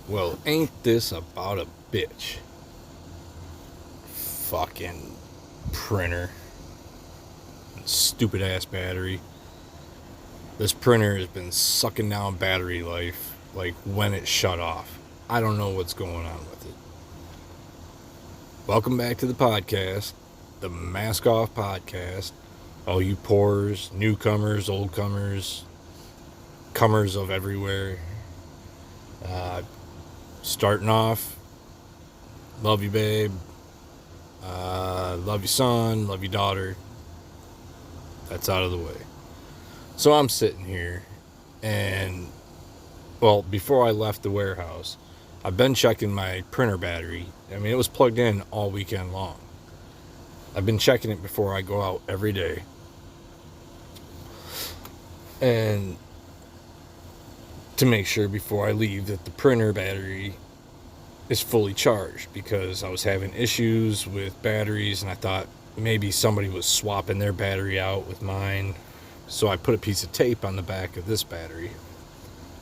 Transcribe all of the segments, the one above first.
Well, ain't this about a bitch? Fucking printer. Stupid ass battery. This printer has been sucking down battery life like when it shut off. I don't know what's going on with it. Welcome back to the podcast, the Mask Off Podcast. All you poors, newcomers, old comers, comers of everywhere. Starting off, love you, babe. Love you, son. Love you, daughter. That's out of the way. So I'm sitting here, and, well, before I left the warehouse, I've been checking my printer battery. I mean, it was plugged in all weekend long. I've been checking it before I go out every day. And to make sure before I leave that the printer battery is fully charged, because I was having issues with batteries and I thought maybe somebody was swapping their battery out with mine. So I put a piece of tape on the back of this battery,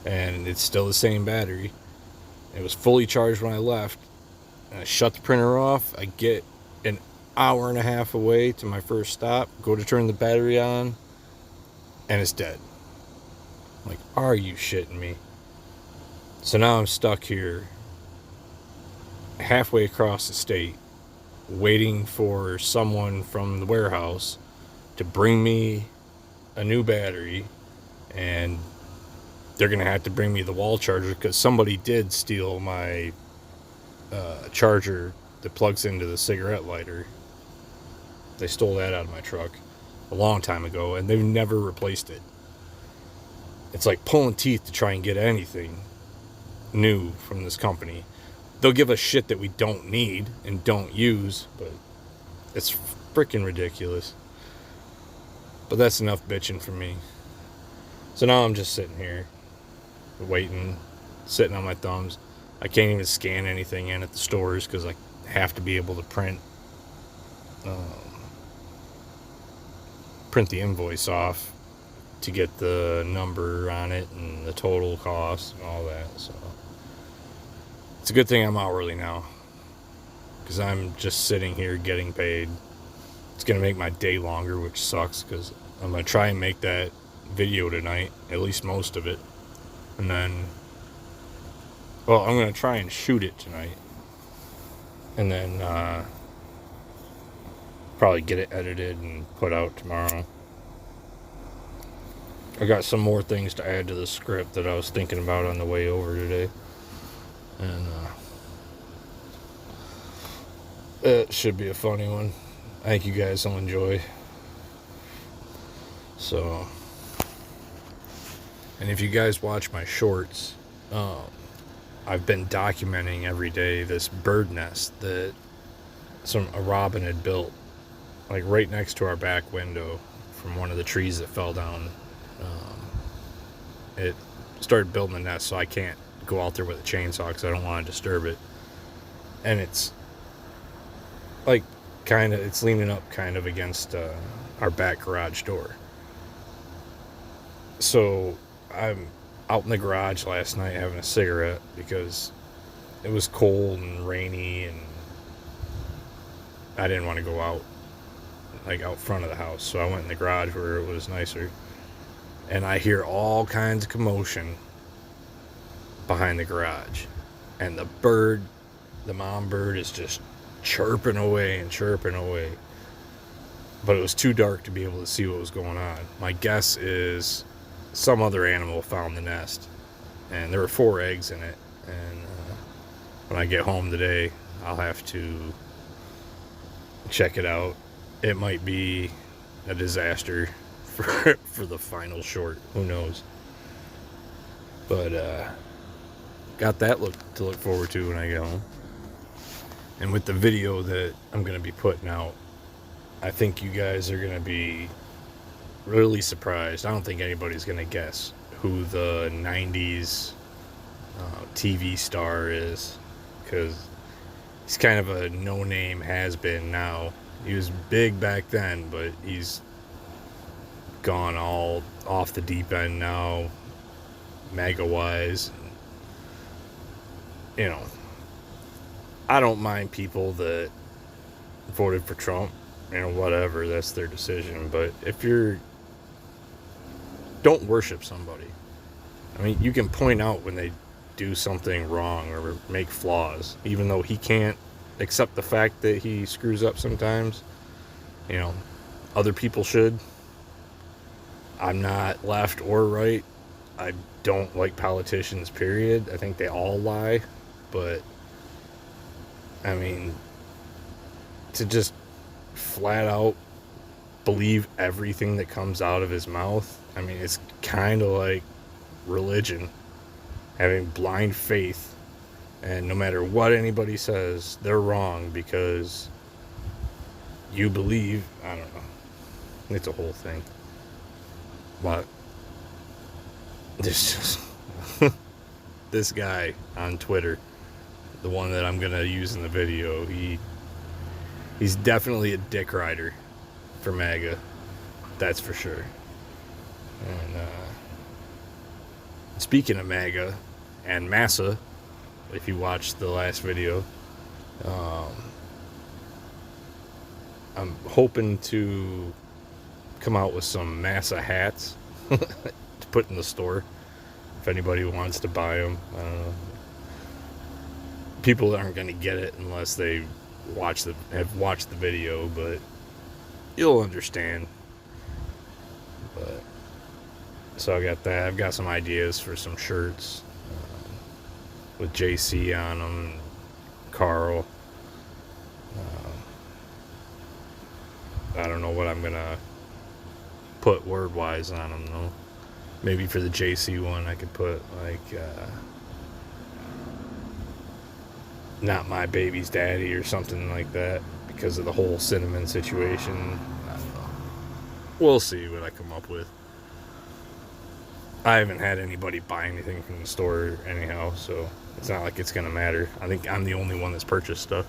and it's still the same battery. It was fully charged when I left, and I shut the printer off. I get an hour and a half away to my first stop, go to turn the battery on, and it's dead. I'm like, are you shitting me? So now I'm stuck here halfway across the state, waiting for someone from the warehouse to bring me a new battery, and they're gonna have to bring me the wall charger because somebody did steal my charger that plugs into the cigarette lighter. They stole that out of my truck a long time ago, and they've never replaced it. It's like pulling teeth to try and get anything new from this company. They'll give us shit that we don't need and don't use, but it's freaking ridiculous. But that's enough bitching for me. So now I'm just sitting here, waiting, sitting on my thumbs. I can't even scan anything in at the stores because I have to be able to print the invoice off to get the number on it and the total cost and all that. So it's a good thing I'm out early now, because I'm just sitting here getting paid. It's going to make my day longer, which sucks, because I'm going to try and make that video tonight, at least most of it. And then, well, I'm going to try and shoot it tonight. And then probably get it edited and put out tomorrow. I got some more things to add to the script that I was thinking about on the way over today. And it should be a funny one. I think you guys will enjoy. So, and if you guys watch my shorts, I've been documenting every day this bird nest that a robin had built, like right next to our back window from one of the trees that fell down. It started building a nest, so I can't go out there with a chainsaw because I don't want to disturb it. And it's like it's leaning up kind of against our back garage door. So I'm out in the garage last night having a cigarette because it was cold and rainy, and I didn't want to go out front of the house. So I went in the garage where it was nicer, and I hear all kinds of commotion behind the garage, and the mom bird is just chirping away and chirping away. But it was too dark to be able to see what was going on. My guess is some other animal found the nest, and there were 4 eggs in it. And when I get home today, I'll have to check it out. It might be a disaster for the final short. Who knows? But got that to look forward to when I get home. And with the video that I'm going to be putting out, I think you guys are going to be really surprised. I don't think anybody's going to guess who the 90s TV star is, because he's kind of a no-name has-been now. He was big back then, but he's gone all off the deep end now, MAGA-wise. you know, I don't mind people that voted for Trump, whatever, that's their decision. But if you're, don't worship somebody. I mean, you can point out when they do something wrong or make flaws, even though he can't accept the fact that he screws up sometimes. You know, other people should. I'm not left or right. I don't like politicians, period. I think they all lie. But, I mean, to just flat out believe everything that comes out of his mouth, I mean, it's kind of like religion, having blind faith, and no matter what anybody says, they're wrong because you believe. I don't know, it's a whole thing. But this just this guy on Twitter, the one that I'm gonna use in the video, he's definitely a dick rider for MAGA, that's for sure. And speaking of MAGA and massa, if you watched the last video, I'm hoping to come out with some massa hats to put in the store if anybody wants to buy them. I don't know. People aren't going to get it unless they have watched the video, but you'll understand. But so I got that. I've got some ideas for some shirts with JC on them, and Carl. I don't know what I'm gonna put word-wise on them though. Maybe for the JC one, I could put like "Not my baby's daddy" or something like that, because of the whole cinnamon situation. I don't know. We'll see what I come up with. I haven't had anybody buy anything from the store anyhow, so it's not like it's gonna matter. I think I'm the only one that's purchased stuff.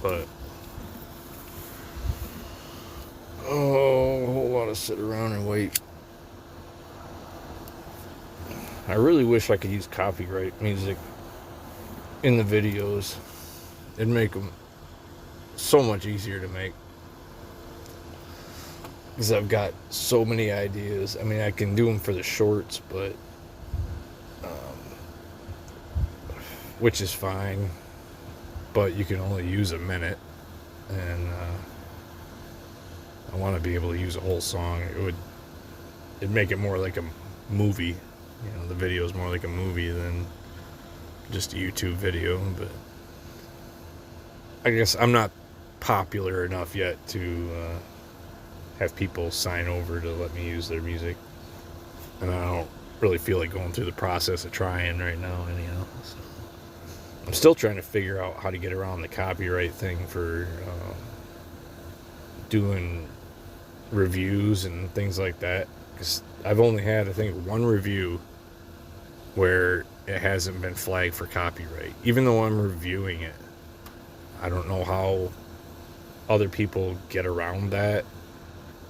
But a whole lot of sit around and wait. I really wish I could use copyright music in the videos. It'd make them so much easier to make, because I've got so many ideas. I mean, I can do them for the shorts, but which is fine, but you can only use a minute, and I want to be able to use a whole song. It'd make it more like a movie. The video is more like a movie than just a YouTube video. But I guess I'm not popular enough yet to have people sign over to let me use their music, and I don't really feel like going through the process of trying right now anyhow. So I'm still trying to figure out how to get around the copyright thing for doing reviews and things like that, because I've only had, I think, one review where it hasn't been flagged for copyright, even though I'm reviewing it. I don't know how other people get around that.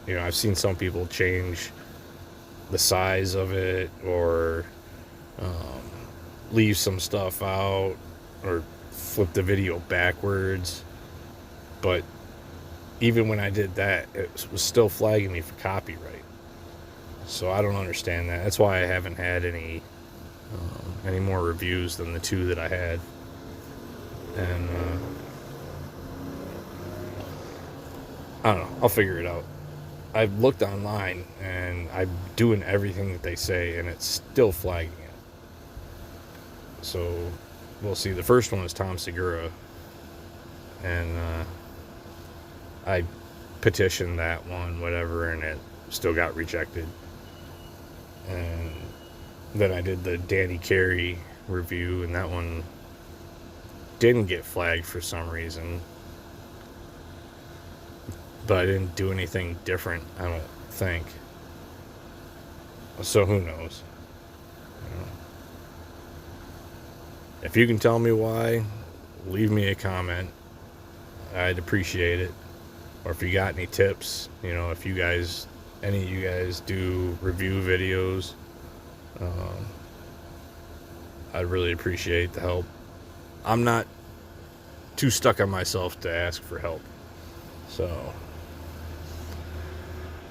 I've seen some people change the size of it, or leave some stuff out, or flip the video backwards. But even when I did that, it was still flagging me for copyright. So I don't understand that. That's why I haven't had any more reviews than the two that I had. And I don't know. I'll figure it out. I've looked online, and I'm doing everything that they say, and it's still flagging it. So we'll see. The first one is Tom Segura, and I petitioned that one, whatever, and it still got rejected. And then I did the Danny Carey review, and that one didn't get flagged for some reason. But I didn't do anything different, I don't think. So who knows? If you can tell me why, leave me a comment. I'd appreciate it. Or if you got any tips, if you guys, any of you guys do review videos, I'd really appreciate the help. I'm not too stuck on myself to ask for help. So,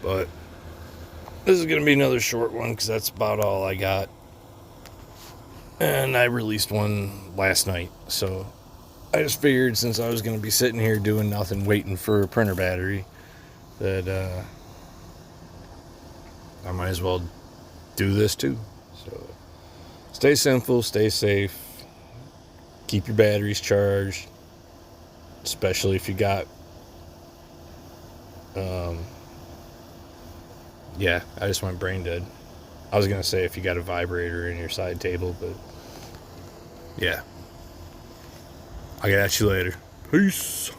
but this is going to be another short one because that's about all I got. And I released one last night. So I just figured since I was going to be sitting here doing nothing, waiting for a printer battery, that I might as well do this too. So stay simple, stay safe, keep your batteries charged, especially if you got yeah, I just went brain dead. I was gonna say if you got a vibrator in your side table, but yeah. I'll get at you later. Peace.